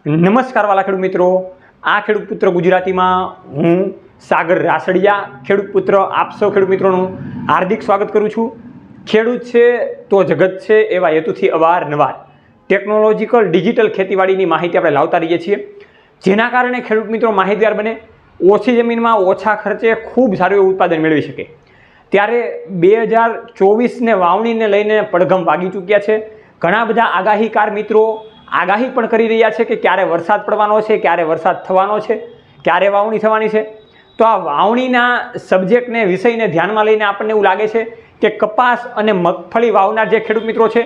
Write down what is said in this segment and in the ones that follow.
નમસ્કાર વાલા ખેડૂત મિત્રો, આ ખેડૂત પુત્ર ગુજરાતીમાં હું સાગર રાસડિયા ખેડૂત પુત્ર આપ સૌ ખેડૂત મિત્રોનું હાર્દિક સ્વાગત કરું છું। ખેડૂત છે તો જગત છે એવા હેતુથી અવારનવાર ટેકનોલોજીકલ ડિજિટલ ખેતીવાડીની માહિતી આપણે લાવતા રહીએ છીએ, જેના કારણે ખેડૂત મિત્રો માહિતગાર બને, ઓછી જમીનમાં ઓછા ખર્ચે ખૂબ સારું એવું ઉત્પાદન મેળવી શકે। ત્યારે 2024ને વાવણીને લઈને પડઘમ વાગી ચૂક્યા છે। ઘણા બધા આગાહીકાર મિત્રો આગાહી પણ કરી રહ્યા છે કે ક્યારે વરસાદ પડવાનો છે, ક્યારે વરસાદ થવાનો છે, ક્યારે વાવણી થવાની છે। તો આ વાવણીના સબ્જેક્ટને વિષયને ધ્યાનમાં લઈને આપણને એવું લાગે છે કે કપાસ અને મગફળી વાવનાર જે ખેડૂત મિત્રો છે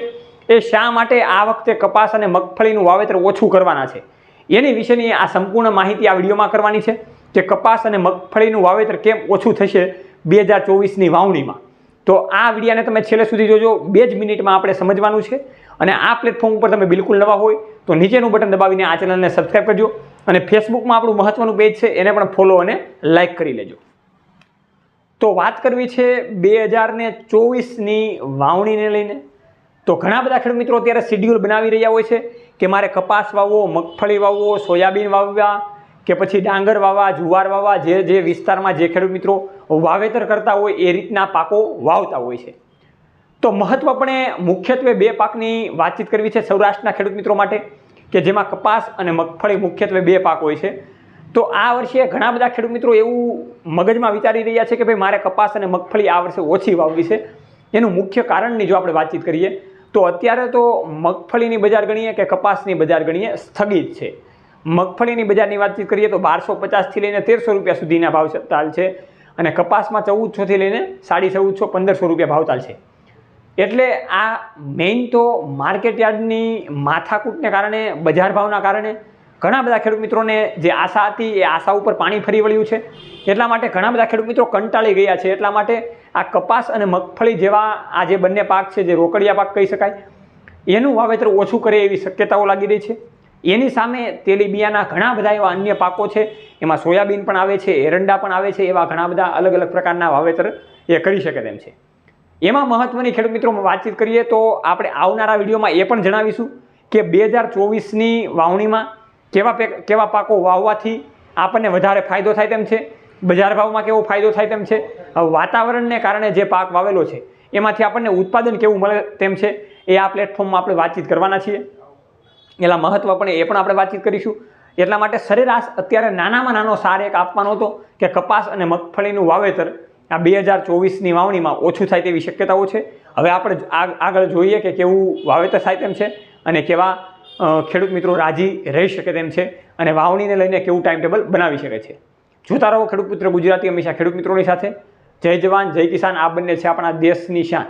એ શા માટે આ વખતે કપાસ અને મગફળીનું વાવેતર ઓછું કરવાના છે, એની વિશેની આ સંપૂર્ણ માહિતી આ વિડીયોમાં કરવાની છે કે કપાસ અને મગફળીનું વાવેતર કેમ ઓછું થશે 2024ની વાવણીમાં। તો આ વિડીયોને તમે છેલ્લે સુધી જોજો, 2 જ મિનિટમાં આપણે સમજવાનું છે। અને આ પ્લેટફોર્મ ઉપર તમે બિલકુલ નવા હોય તો નીચેનું બટન દબાવીને આ ચેનલને સબસ્ક્રાઈબ કરજો, અને ફેસબુકમાં આપણું મહત્વનું પેજ છે એને પણ ફોલો અને લાઇક કરી લેજો। તો વાત કરવી છે 2024ની વાવણીને લઈને। તો ઘણા બધા ખેડૂત મિત્રો અત્યારે શેડ્યુલ બનાવી રહ્યા હોય છે કે મારે કપાસ વાવવો, મગફળી વાવવો, સોયાબીન વાવવા કે પછી ડાંગર વાવવા, જુવાર વાવવા, જે વિસ્તારમાં જે ખેડૂત મિત્રો વાવેતર કરતા હોય એ રીતના પાકો વાવતા હોય છે। તો મહત્વપણે મુખ્યત્વે 2 પાકની વાતચીત કરવી છે સૌરાષ્ટ્રના ખેડૂત મિત્રો માટે, કે જેમાં કપાસ અને મગફળી મુખ્યત્વે 2 પાક હોય છે। તો આ વર્ષે ઘણા બધા ખેડૂત મિત્રો એવું મગજમાં વિચારી રહ્યા છે કે ભાઈ મારે કપાસ અને મગફળી આ વર્ષે ઓછી વાવવી છે। એનું મુખ્ય કારણની જો આપણે વાતચીત કરીએ તો અત્યારે તો મગફળીની બજાર ગણીએ કે કપાસની બજાર ગણીએ સ્થગિત છે। મગફળીની બજારની વાતચીત કરીએ તો 1250થી લઈને 1300 રૂપિયા સુધીના ભાવ ચાલ છે, અને કપાસમાં 1400થી લઈને 1450-1500 રૂપિયા ભાવતાલ છે। એટલે આ મેઇન તો માર્કેટ યાર્ડની માથાકૂટને કારણે, બજાર ભાવના કારણે ઘણા બધા ખેડૂત મિત્રોને જે આશા હતી એ આશા ઉપર પાણી ફરી વળ્યું છે। એટલા માટે ઘણા બધા ખેડૂત મિત્રો કંટાળી ગયા છે। એટલા માટે આ કપાસ અને મગફળી જેવા આ જે બંને પાક છે, જે રોકડિયા પાક કહી શકાય, એનું વાવેતર ઓછું કરે એવી શક્યતાઓ લાગી રહી છે। એની સામે તેલીબિયાના ઘણા બધા એવા અન્ય પાકો છે, એમાં સોયાબીન પણ આવે છે, એરંડા પણ આવે છે, એવા ઘણા બધા અલગ અલગ પ્રકારના વાવેતર એ કરી શકે તેમ છે। એમાં મહત્વની ખેડૂત મિત્રો વાતચીત કરીએ તો આપણે આવનારા વિડીયોમાં એ પણ જણાવીશું કે 2024ની વાવણીમાં કેવા પાકો વાવવાથી આપણને વધારે ફાયદો થાય તેમ છે, બજાર ભાવમાં કેવો ફાયદો થાય તેમ છે, વાતાવરણને કારણે જે પાક વાવેલો છે એમાંથી આપણને ઉત્પાદન કેવું મળે તેમ છે, એ આ પ્લેટફોર્મમાં આપણે વાતચીત કરવાના છીએ। એટલા મહત્વપણે એ પણ આપણે વાતચીત કરીશું। એટલા માટે સરેરાશ અત્યારે નાનામાં નાનો સાર એક આપવાનો હતો કે કપાસ અને મગફળીનું વાવેતર આ 2024ની વાવણીમાં ઓછું થાય તેવી શક્યતાઓ છે। હવે આપણે આગળ જોઈએ કે કેવું વાવેતર થાય તેમ છે અને કેવા ખેડૂત મિત્રો રાજી રહી શકે તેમ છે, અને વાવણીને લઈને કેવું ટાઈમ ટેબલ બનાવી શકે છે। જોતા રહો ખેડૂત પુત્ર ગુજરાતી, હંમેશા ખેડૂત મિત્રોની સાથે। જય જવાન જય કિસાન, આ બંને છે આપણા દેશની શાન।